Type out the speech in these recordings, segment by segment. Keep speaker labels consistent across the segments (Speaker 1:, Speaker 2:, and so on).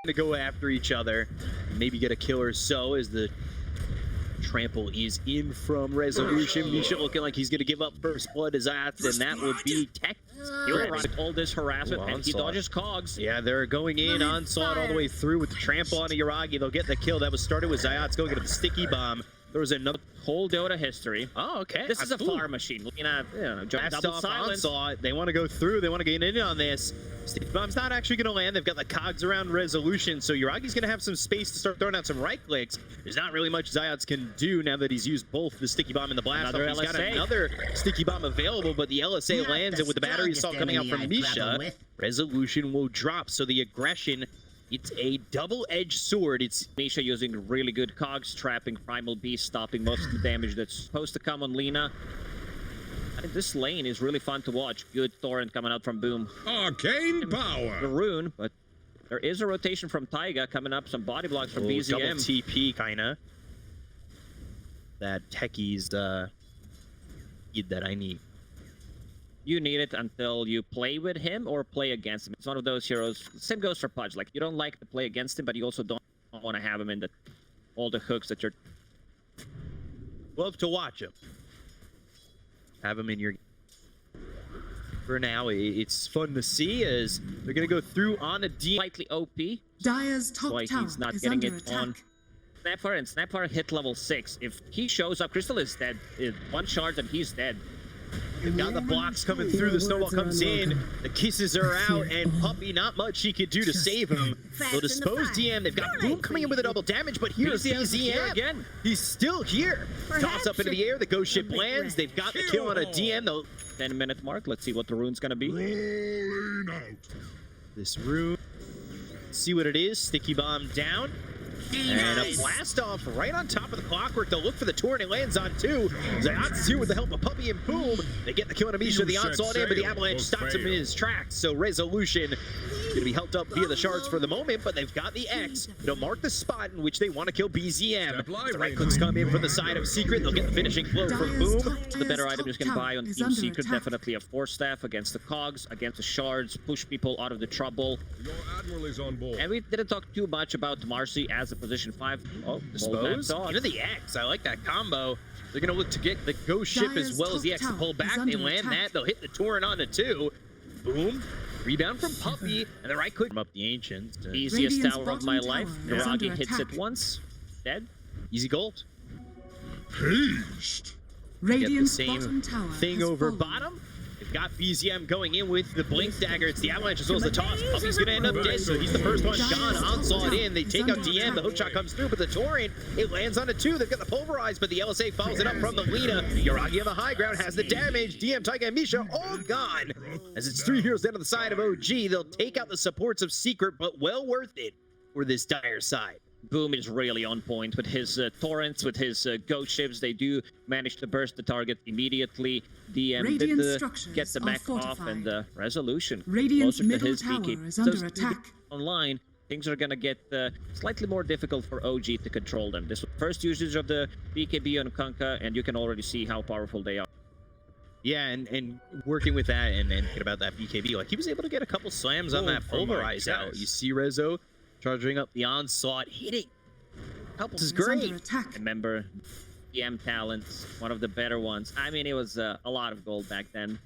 Speaker 1: to go after each other, maybe get a kill or so as the trample is in from Resolution. Misha looking like he's going to give up first blood to Zayac, and that would be tech.
Speaker 2: He'll run all this harassment, and he dodges cogs.
Speaker 1: Yeah, they're going in onslaught all the way through with the trample on Yuragi. They'll get the kill. That was started with Zayac going to the sticky bomb. There was another
Speaker 2: whole Dota history.
Speaker 1: Oh, okay.
Speaker 2: This is a fire machine. Looking at, double silence.
Speaker 1: Onslaught. They want to go through. They want to get in on this. Sticky bomb's not actually going to land. They've got the cogs around Resolution, so Yuragi's going to have some space to start throwing out some right clicks. There's not really much Zayac can do now that he's used both the sticky bomb and the blast off. He's got another sticky bomb available, but the LSA lands, and with the battery assault coming out from Misha, Resolution will drop. So the aggression, it's a double-edged sword. It's
Speaker 2: Misha using really good cogs, trapping Primal Beast, stopping most of the damage that's supposed to come on Lina. I think this lane is really fun to watch. Good torrent coming out from Boom.
Speaker 3: Arcane power.
Speaker 2: The rune, but there is a rotation from Taiga coming up. Some body blocks from BZM.
Speaker 1: Double TP, kinda. That techie's that I need.
Speaker 2: You need it until you play with him or play against him. It's one of those heroes. Same goes for Pudge. Like, you don't like to play against him, but you also don't want to have him in all the hooks that you're...
Speaker 1: Love to watch him. Have him in your... For now, it's fun to see as they're going to go through on a D.
Speaker 2: Slightly OP.
Speaker 4: Dire's top tower
Speaker 2: he's not
Speaker 4: is
Speaker 2: getting
Speaker 4: under
Speaker 2: it
Speaker 4: attack.
Speaker 2: on Snapfire, and Snapfire hit level 6. If he shows up, Crystallis is dead. One charge and he's dead.
Speaker 1: They've got the blocks coming through, the snowball comes in, the kisses are out, and Puppey, not much he could do to save him. They'll dispose DM, they've got Boom coming in with a double damage, but here's BZM again. He's still here. Toss up into the air, the ghost ship lands, they've got the kill on a DM. The
Speaker 2: 10-minute mark, let's see what the rune's gonna be.
Speaker 1: This rune, see what it is, sticky bomb down. And a blast off right on top of the clockwork. They'll look for the torrent. It lands on 2. Zayac is here with the help of Puppey and Boom. They get the kill on Misha. The onslaught in, but the avalanche stops him in his tracks. So Resolution going to be helped up via the shards for the moment, but they've got the X. They'll mark the spot in which they want to kill BZM. The right clicks come in from the side of Secret. They'll get the finishing blow from Boom.
Speaker 2: The better item you can buy on Team Secret, definitely a Force Staff against the cogs, against the shards, push people out of the trouble.
Speaker 3: Your admiral is on board.
Speaker 2: And we didn't talk too much about Marcy as a position 5. Oh,
Speaker 1: dispose. Into the X. I like that combo. They're going to look to get the ghost ship as well as the X to pull back. They land that. They'll hit the torrent onto 2. Boom. Rebound from Puppey. And the right click. Up the Ancients.
Speaker 2: Easiest tower of my life. Yuragi hits it once. Dead.
Speaker 1: Easy gold.
Speaker 3: Haste.
Speaker 4: Radiant's
Speaker 1: get the same
Speaker 4: tower
Speaker 1: thing over bottom. They've got BZM going in with the blink dagger. It's the avalanche as well as the toss. Puppey's going to end up dead, so he's the first one gone. Onslaught in. They take out DM. The hook shot comes through, but the torrent, it lands onto 2. They've got the pulverize, but the LSA follows it up from the Lina. Yuragi on the high ground has the damage. DM, Taiga, and Misha all gone. As it's 3 heroes down to the side of OG, they'll take out the supports of Secret, but well worth it for this dire side.
Speaker 2: Boom is really on point with his torrents, with his ghost ships. They do manage to burst the target immediately. DM did get the mech off, and the Resolution.
Speaker 4: Radiant's
Speaker 2: closer to
Speaker 4: middle
Speaker 2: his
Speaker 4: tower
Speaker 2: BK.
Speaker 4: is under attack.
Speaker 2: Online, things are gonna get slightly more difficult for OG to control them. This was the first usage of the BKB on Kunkka, and you can already see how powerful they are.
Speaker 1: Yeah, and working with that and thinking about that BKB, like he was able to get a couple slams on that pulverize out. You see Rezo charging up the onslaught, hitting. This is great.
Speaker 2: Remember, DM talents, one of the better ones. I mean, it was a lot of gold back then.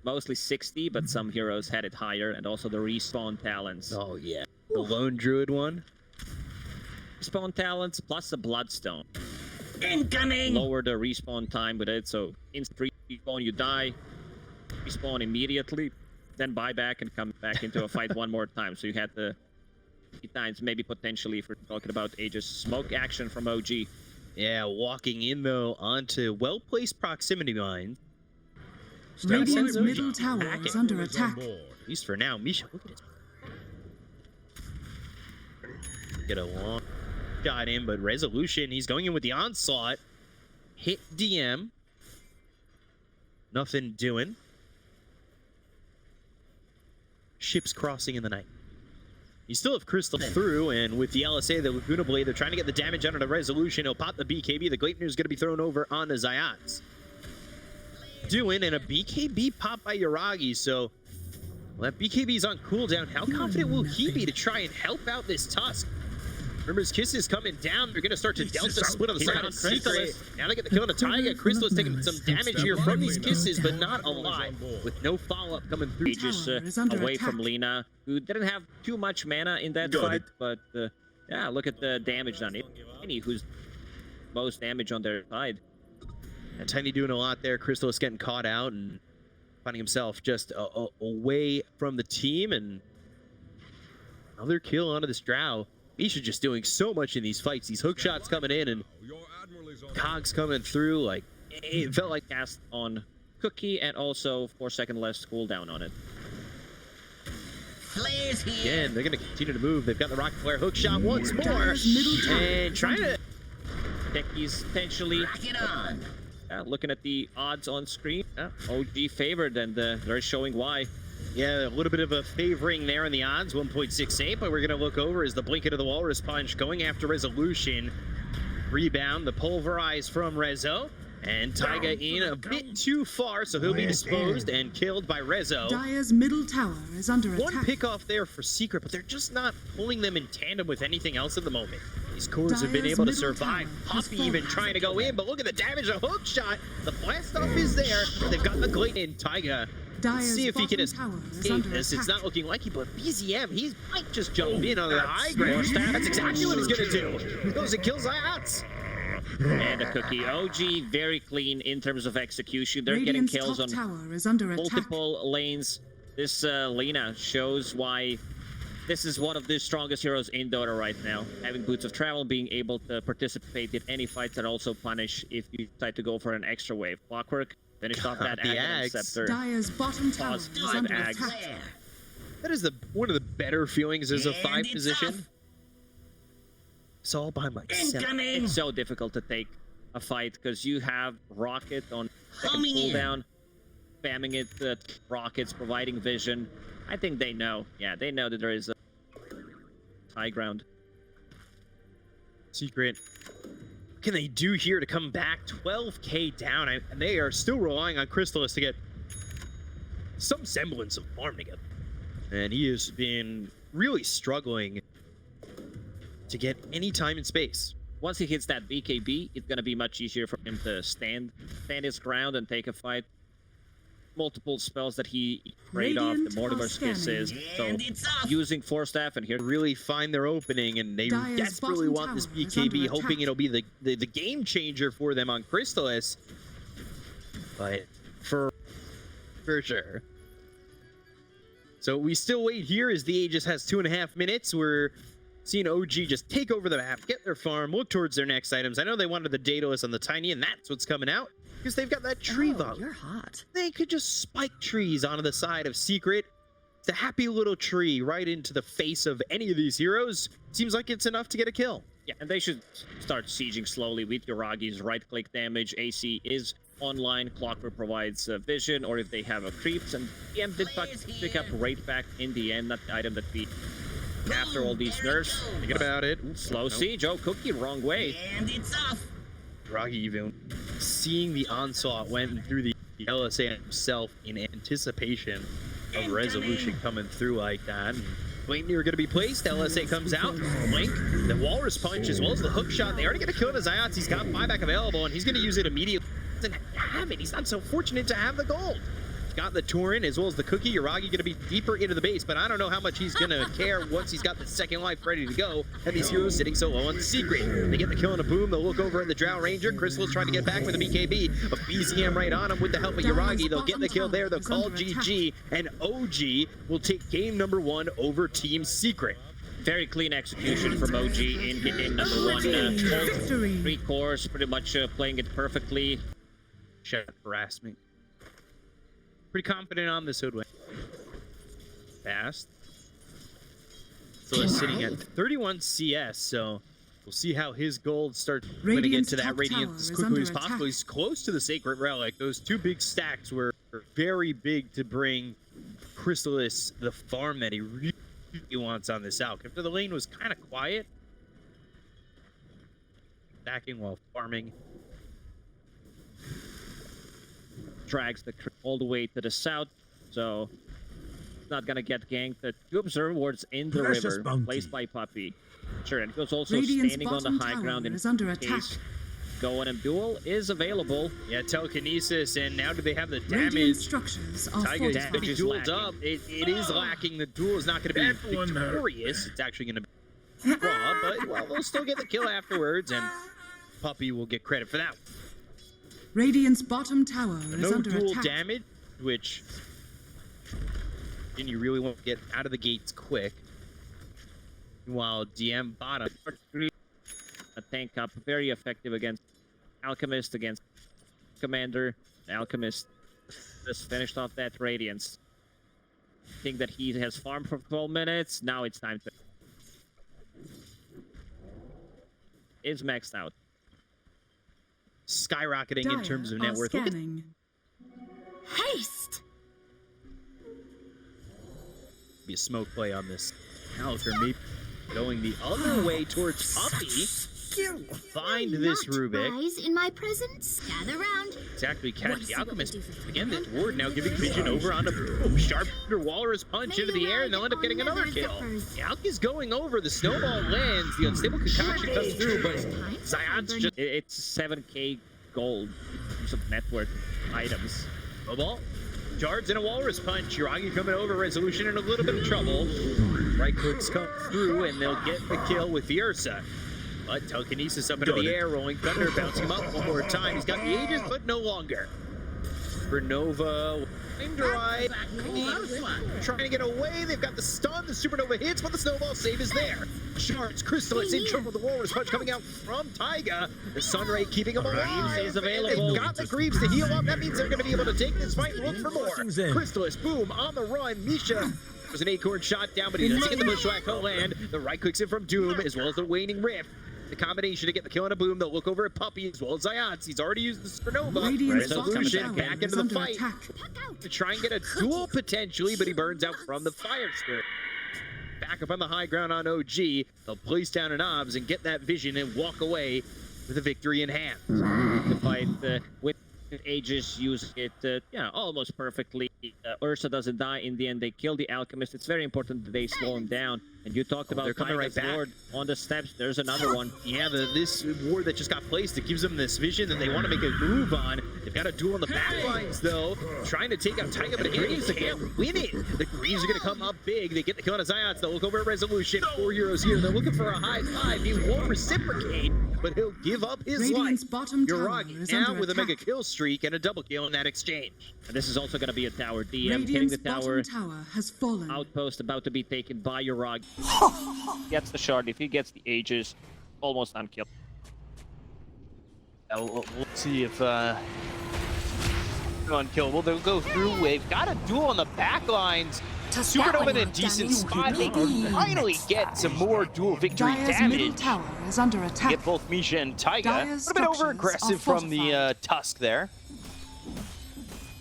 Speaker 2: Mostly 60, but some heroes had it higher, and also the respawn talents.
Speaker 1: Oh yeah, the lone druid one.
Speaker 2: Respawn talents plus the bloodstone.
Speaker 4: Incoming.
Speaker 2: Lower the respawn time with it, so instant respawn, you die. Respawn immediately. Then buy back and come back into a fight one more time. So you had the 3 times, maybe potentially, if we're talking about ages. Smoke action from OG.
Speaker 1: Yeah, walking in though onto well-placed proximity mines.
Speaker 4: Radiant's middle tower is under attack.
Speaker 1: At least for now. Misha, look at this. Get a long shot in, but Resolution, he's going in with the onslaught. Hit DM. Nothing doing. Ships crossing in the night. You still have Crystal through, and with the LSA, the Laguna Blade, they're trying to get the damage under the Resolution. He'll pop the BKB. The Gleipnir is going to be thrown over on the Zayac. Doing, and a BKB pop by Yuragi, so Well, that BKB's on cooldown. How confident will he be to try and help out this Tusk? Remember's Kisses coming down. They're going to start to delta split on the side of Secret. Now they get the kill on the Taiga. Crystallis taking some damage here from these Kisses, but not a lot. With no follow-up coming through.
Speaker 2: Just away from Lina, who didn't have too much mana in that fight, but yeah, look at the damage done. Tiny, who's most damage on their side.
Speaker 1: And Tiny doing a lot there. Crystallis getting caught out and finding himself just away from the team. And another kill onto this Drow. Misha just doing so much in these fights. These hook shots coming in and cogs coming through. Like, it felt like
Speaker 2: cast on Cookie and also 4-second less cooldown on it.
Speaker 1: Again, they're going to continue to move. They've got the Rocket Flare hook shot once more. And trying to...
Speaker 2: Techies potentially... looking at the odds on screen. OG favored, and they're showing why.
Speaker 1: Yeah, a little bit of a favoring there in the odds, 1.68, but we're going to look over as the Blinket of the Walrus Punch going after Resolution. Rebound, the Pulverize from Rezo, and Taiga in a bit too far, so he'll be disposed and killed by Rezo.
Speaker 4: Dire's middle tower is under attack.
Speaker 1: One pick off there for Secret, but they're just not pulling them in tandem with anything else at the moment. These cores have been able to survive. Puppey even trying to go in, but look at the damage, a hook shot. The blast off is there. They've got the Glade in Taiga. Let's see if he can escape this. It's not looking like he, but BZM, he might just jump in on the high ground. That's exactly what he's going to do. He goes and kills Zayac.
Speaker 2: And a Cookie. OG very clean in terms of execution. They're getting kills on multiple lanes. This Lina shows why this is one of the strongest heroes in Dota right now. Having Boots of Travel, being able to participate in any fights and also punish if you decide to go for an extra wave. Clockwork finished off that Ag Scepter.
Speaker 4: Dire's bottom tower is under attack.
Speaker 1: That is one of the better feelings as a 5 position. It's all by myself.
Speaker 2: It's so difficult to take a fight because you have Rocket on second cooldown, spamming it, Rockets providing vision. I think they know. Yeah, they know that there is a high ground.
Speaker 1: Secret. What can they do here to come back 12k down? And they are still relying on Crystallis to get some semblance of farm together. And he has been really struggling to get any time and space.
Speaker 2: Once he hits that BKB, it's going to be much easier for him to stand his ground and take a fight. Multiple spells that he prayed off, the Mortimer's Kisses, so using Force Staff and here
Speaker 1: really find their opening, and they desperately want this BKB, hoping it'll be the game changer for them on Crystallis. But for sure. So we still wait here as the Aegis has 2.5 minutes. We're seeing OG just take over the map, get their farm, look towards their next items. I know they wanted the Daedalus on the Tiny, and that's what's coming out. Because they've got that tree volley.
Speaker 4: You're hot.
Speaker 1: They could just spike trees onto the side of Secret. It's a happy little tree right into the face of any of these heroes. Seems like it's enough to get a kill.
Speaker 2: Yeah, and they should start sieging slowly with Yuragi's right-click damage. AC is online. Clockwork provides vision, or if they have a creeps. And PM did pick up right back in the end, not the item that we after all these nerfs.
Speaker 1: Forget about it.
Speaker 2: Slow siege. Oh, Cookie, wrong way.
Speaker 5: And it's off.
Speaker 1: Yuragi even seeing the onslaught went through the LSA himself in anticipation of Resolution coming through like that. Waiting here going to be placed. LSA comes out. Blink. The Walrus Punch as well as the hook shot. They already get a kill to Zayac. He's got buyback available and he's going to use it immediately. He doesn't have it. He's not so fortunate to have the gold. Got the Tauren as well as the Cookie. Yuragi going to be deeper into the base, but I don't know how much he's going to care once he's got the second life ready to go. And these heroes sitting so low on Secret. They get the kill and a boom. They'll look over at the Drow Ranger. Crystallis trying to get back with a BKB, but BZM right on him with the help of Yuragi. They'll get the kill there. They'll call GG, and OG will take game number 1 over Team Secret.
Speaker 2: Very clean execution from OG in game number 1. 3 cores, pretty much playing it perfectly.
Speaker 1: Shut up, harassment. Pretty confident on this Hoodwin. Fast. So he's sitting at 31 CS, so we'll see how his gold starts when he gets to that Radiance as quickly as possible. He's close to the Sacred Relic. Those 2 big stacks were very big to bring Crystallis the farm that he really wants on this Alc. After the lane was kind of quiet, stacking while farming.
Speaker 2: Drags all the way to the south, so not gonna get ganked. The 2 observer wards in the
Speaker 3: Precious
Speaker 2: river,
Speaker 3: bounty.
Speaker 2: placed by Puppey. Sure, and he was also
Speaker 4: Radiant's
Speaker 2: standing on the
Speaker 4: bottom
Speaker 2: high
Speaker 4: tower
Speaker 2: ground in
Speaker 4: is under attack.
Speaker 2: case going and duel is available.
Speaker 1: Yeah, telekinesis, and now do they have the
Speaker 4: Radiant
Speaker 1: damage?
Speaker 4: structures are
Speaker 1: Taiga is
Speaker 2: Damage
Speaker 1: going to be
Speaker 2: is
Speaker 1: dueled
Speaker 2: lacking.
Speaker 1: up. It is lacking. The duel is not going to be
Speaker 3: That one hurt.
Speaker 1: victorious. It's actually going to be draw, but well, they'll still get the kill afterwards, and Puppey will get credit for that.
Speaker 4: Radiant's bottom tower is
Speaker 1: No
Speaker 4: under
Speaker 1: dual
Speaker 4: attack.
Speaker 1: damage, which then you really want to get out of the gates quick. While DM bottom.
Speaker 2: A tank up, very effective against Alchemist, against Commander. The Alchemist just finished off that Radiance. I think that he has farmed for 12 minutes. Now it's time to... Is maxed out.
Speaker 1: Skyrocketing in terms of
Speaker 4: Dire
Speaker 1: net
Speaker 4: are
Speaker 1: worth. Look at
Speaker 4: scanning.
Speaker 5: Haste!
Speaker 1: be a smoke play on this. Now for me, going the other way towards Puppey. Find this Rubik.
Speaker 5: Rise in my presence. Gather round.
Speaker 1: It's actually catch
Speaker 5: Want to
Speaker 1: the
Speaker 5: see what we
Speaker 1: Alchemist.
Speaker 5: do for
Speaker 1: Again, this
Speaker 5: fun?
Speaker 1: ward now giving Vision over onto Boom. Sharp under Walrus punch into the air, and they'll end up getting another kill. Alk is going over. The snowball lands. The unstable concoction comes through, but Zayac just
Speaker 2: It's 7k gold in terms of net worth items.
Speaker 1: snowball. Jards and a Walrus punch. Yuragi coming over. Resolution in a little bit of trouble. Right clicks come through, and they'll get the kill with the Ursa. But telekinesis up into the air, rolling thunder, bouncing him up one more time. He's got the Aegis, but no longer. For Nova, time drive, trying to get away. They've got the stun. The supernova hits, but the snowball save is there. Shards, Crystallis in trouble. The Walrus punch coming out from Taiga. The Sunray keeping him alive.
Speaker 2: is available.
Speaker 1: They've got the creeps to heal up. That means they're going to be able to take this fight and look for more. Crystallis, boom, on the run. Misha. Was an acorn shot down, but he doesn't get the bushwhack to land. The right clicks in from Doom, as well as the waning rift. The combination to get the kill on a Boom. They'll look over at Puppey as well as Zayac. He's already used the Supernova.
Speaker 4: Radiant's
Speaker 1: Resolution
Speaker 4: bottom
Speaker 1: back
Speaker 4: tower
Speaker 1: into
Speaker 4: is
Speaker 1: the
Speaker 4: under
Speaker 1: fight
Speaker 4: attack.
Speaker 1: to try and get a duel potentially, but he burns out from the fire spirit. Back up on the high ground on OG. They'll place down an obs and get that vision and walk away with a victory in hand.
Speaker 2: The fight with Aegis use it almost perfectly. Ursa doesn't die in the end. They kill the Alchemist. It's very important that they slow him down. And you talked about
Speaker 1: they're coming right
Speaker 2: Taiga's
Speaker 1: back.
Speaker 2: ward on the steps. There's another one.
Speaker 1: Yeah, this ward that just got placed, it gives them this vision that they want to make a move on. They've got a duel on the back lines, though, trying to take out Taiga, but they can't win it. The Greens are going to come up big. They get the kill on Zayac. They'll look over at Resolution. 4 heroes here. They're looking for a high five. He won't reciprocate, but he'll give up his
Speaker 4: Radiant's
Speaker 1: life.
Speaker 4: bottom tower
Speaker 1: Yuragi
Speaker 4: is
Speaker 1: now
Speaker 4: under
Speaker 1: with a mega
Speaker 4: attack.
Speaker 1: kill streak and a double kill in that exchange.
Speaker 2: And this is also going to be a tower. DM hitting
Speaker 4: Radiant's
Speaker 2: the tower.
Speaker 4: bottom tower has fallen.
Speaker 2: Outpost about to be taken by Yuragi. Gets the shard. If he gets the Aegis, almost unkilled.
Speaker 6: We'll see if unkillable. They'll go through. They've got a duel on the back lines. Supernova in a decent spot. They can finally get some more dual victory
Speaker 4: Dire's middle
Speaker 6: damage.
Speaker 4: tower is under attack.
Speaker 6: Get both Misha and Taiga. A
Speaker 4: Dire's
Speaker 6: little bit
Speaker 4: structures
Speaker 6: over-aggressive
Speaker 4: are
Speaker 6: from the
Speaker 4: fortified.
Speaker 6: Tusk there.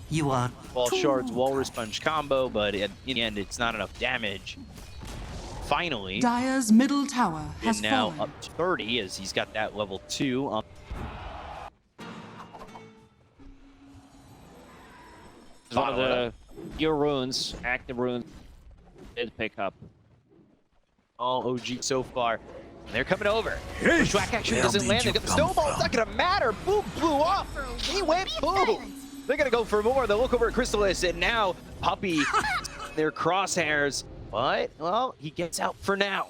Speaker 7: You are
Speaker 6: Ball Shards, Walrus Punch combo, but in the end, it's not enough damage. Finally,
Speaker 4: Dire's middle tower has
Speaker 6: and now
Speaker 4: fallen.
Speaker 6: up to 30 as he's got that level 2.
Speaker 2: One of the your runes, active runes, did pick up.
Speaker 6: All OG so far. They're coming over. Bushwhack actually doesn't land. They got the snowball. It's not going to matter. Boom blew off. He went boom. They're going to go for more. They'll look over at Crystallis, and now Puppey, their crosshairs. But, well, he gets out for now.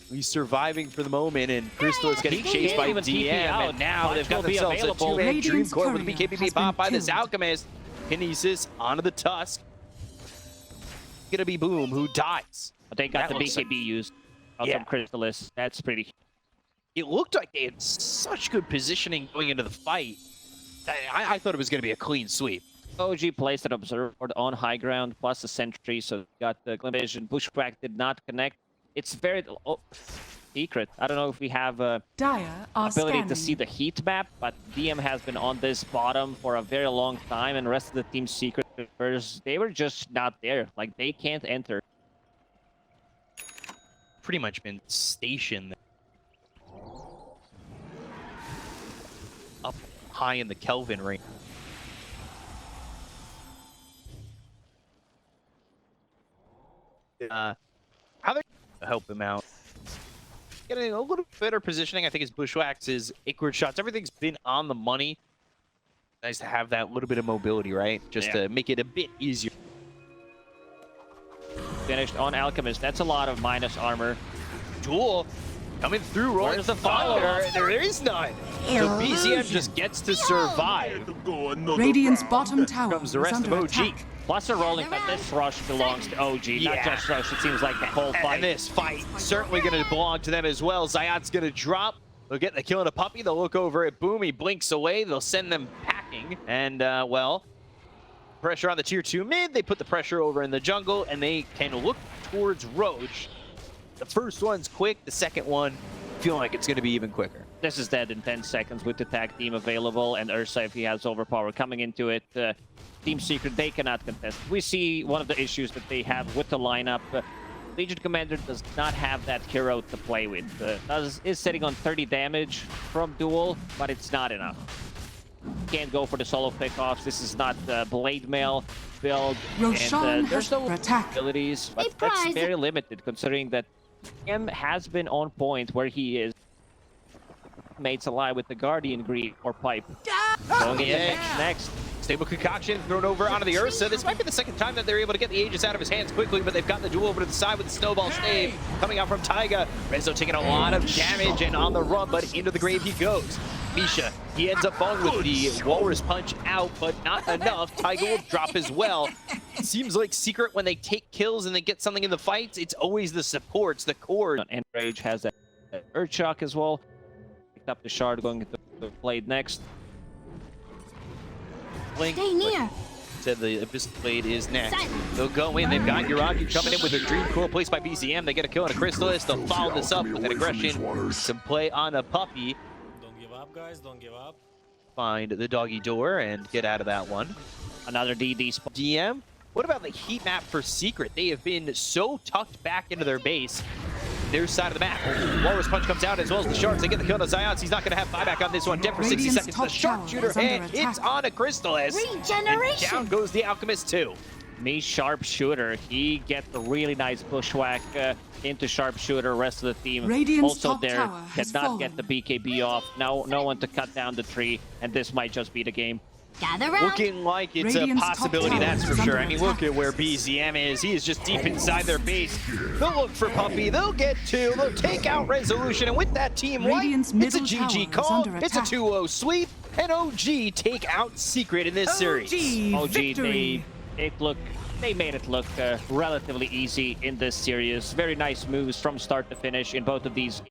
Speaker 6: He's surviving for the moment, and Crystallis getting
Speaker 2: He
Speaker 6: chased
Speaker 2: can't
Speaker 6: by
Speaker 2: even TP
Speaker 6: DM,
Speaker 2: out.
Speaker 6: and now
Speaker 2: Punch
Speaker 6: they've got
Speaker 2: will be
Speaker 6: themselves a
Speaker 2: available.
Speaker 6: two-man Dream
Speaker 4: Radiant's
Speaker 6: Core with the
Speaker 4: courier
Speaker 6: BKB
Speaker 4: has
Speaker 6: pop by
Speaker 4: been
Speaker 6: this
Speaker 4: killed.
Speaker 6: Alchemist. Kinesis onto the Tusk. Gonna be Boom, who dies.
Speaker 2: But they got
Speaker 6: That
Speaker 2: the
Speaker 6: looks
Speaker 2: BKB used out
Speaker 6: Yeah.
Speaker 2: from Crystallis. That's pretty.
Speaker 6: It looked like they had such good positioning going into the fight. I thought it was going to be a clean sweep.
Speaker 2: OG placed an observer on high ground plus a sentry, so got the glimpse vision. Bushcrack did not connect. It's very secret. I don't know if we have a
Speaker 4: Dire are
Speaker 2: ability to
Speaker 4: scanning.
Speaker 2: see the heat map, but DM has been on this bottom for a very long time, and the rest of the team's secret members, they were just not there. Like, they can't enter.
Speaker 6: Pretty much been stationed up high in the Kelvin range. how they're gonna help him out. Getting a little better positioning, I think, is Bushwhack's Acrid shots. Everything's been on the money. Nice to have that little bit of mobility, right? Just to make it a bit easier.
Speaker 2: Finished on Alchemist. That's a lot of minus armor.
Speaker 6: Duel coming through, rolling.
Speaker 2: Where's the follow?
Speaker 6: There is none. So BZM just gets to survive.
Speaker 4: Radiant's bottom tower
Speaker 6: Comes the
Speaker 4: is
Speaker 6: rest
Speaker 4: under
Speaker 6: of OG.
Speaker 4: attack.
Speaker 2: Plus a rolling, but this rush belongs to OG, not just rush. It seems like the whole fight.
Speaker 6: And this fight certainly going to belong to them as well. Zayac's going to drop. They'll get the kill on a Puppey. They'll look over at Boom. He blinks away. They'll send them packing. And, well, pressure on the tier 2 mid. They put the pressure over in the jungle, and they can look towards Roach. The first one's quick. The second one, feeling like it's going to be even quicker.
Speaker 2: This is dead in 10 seconds with the tag team available, and Ursa, if he has overpower coming into it. Team Secret, they cannot contest. We see one of the issues that they have with the lineup. Legion Commander does not have that hero to play with. Is sitting on 30 damage from duel, but it's not enough. Can't go for the solo pickoffs. This is not the Blade Mail build.
Speaker 4: Roshan
Speaker 2: And there's no
Speaker 4: attack.
Speaker 2: abilities, but that's very limited considering that M has been on point where he is. Mates ally with the Guardian Greed or Pipe. Going in next.
Speaker 6: Stable Concoction thrown over onto the Ursa. This might be the second time that they're able to get the Aegis out of his hands quickly, but they've got the duel over to the side with the Snowball Stave coming out from Taiga. Renzo taking a lot of damage and on the run, but into the grave he goes. Misha, he ends up falling with the Walrus Punch out, but not enough. Taiga will drop as well. It seems like Secret, when they take kills and they get something in the fights, it's always the supports, the core.
Speaker 2: And Rage has that Earth Shock as well. Picked up the shard, going into the Blade next.
Speaker 5: Stay near.
Speaker 6: Said the Abyss Blade is next. They'll go in. They've got Yuragi coming in with a Dream Coil placed by BZM. They get a kill on a Crystallis. They'll follow this up with an aggression. Some play on a Puppey.
Speaker 8: Don't give up, guys. Don't give up.
Speaker 6: Find the doggy door and get out of that one.
Speaker 2: Another DD spot.
Speaker 6: DM, what about the heat map for Secret? They have been so tucked back into their base. Their side of the map. Walrus Punch comes out as well as the shards. They get the kill on Zayac. He's not going to have buyback on this one. Dead for 60
Speaker 4: Radiant's
Speaker 6: seconds.
Speaker 4: top
Speaker 6: The sharpshooter
Speaker 4: tower is
Speaker 6: hit.
Speaker 4: under
Speaker 6: It's
Speaker 4: attack.
Speaker 6: on a Crystallis.
Speaker 5: Regeneration.
Speaker 6: And down goes the Alchemist too.
Speaker 2: Me Sharpshooter, he gets a really nice bushwhack into Sharpshooter. Rest of the team
Speaker 4: Radiant's
Speaker 2: also
Speaker 4: top
Speaker 2: there
Speaker 4: tower has
Speaker 2: cannot get the
Speaker 4: fallen.
Speaker 2: BKB off. No one to cut down the tree, and this might just be the game.
Speaker 5: Gather round.
Speaker 6: Looking like it's
Speaker 4: Radiant's
Speaker 6: a
Speaker 4: top
Speaker 6: possibility,
Speaker 4: tower
Speaker 6: that's for
Speaker 4: is
Speaker 6: sure.
Speaker 4: under
Speaker 6: I mean, look
Speaker 4: attack.
Speaker 6: at where BZM is. He is just deep inside their base. They'll look for Puppey. They'll get two. They'll take out Resolution. And with that team wipe,
Speaker 4: Radiant's
Speaker 6: it's a
Speaker 4: middle
Speaker 6: GG
Speaker 4: tower is
Speaker 6: call.
Speaker 4: under
Speaker 6: It's a
Speaker 4: attack.
Speaker 6: 2-0 sweep. And OG take out Secret in this series.
Speaker 2: OG,
Speaker 4: victory.
Speaker 2: they made it look relatively easy in this series. Very nice moves from start to finish in both of these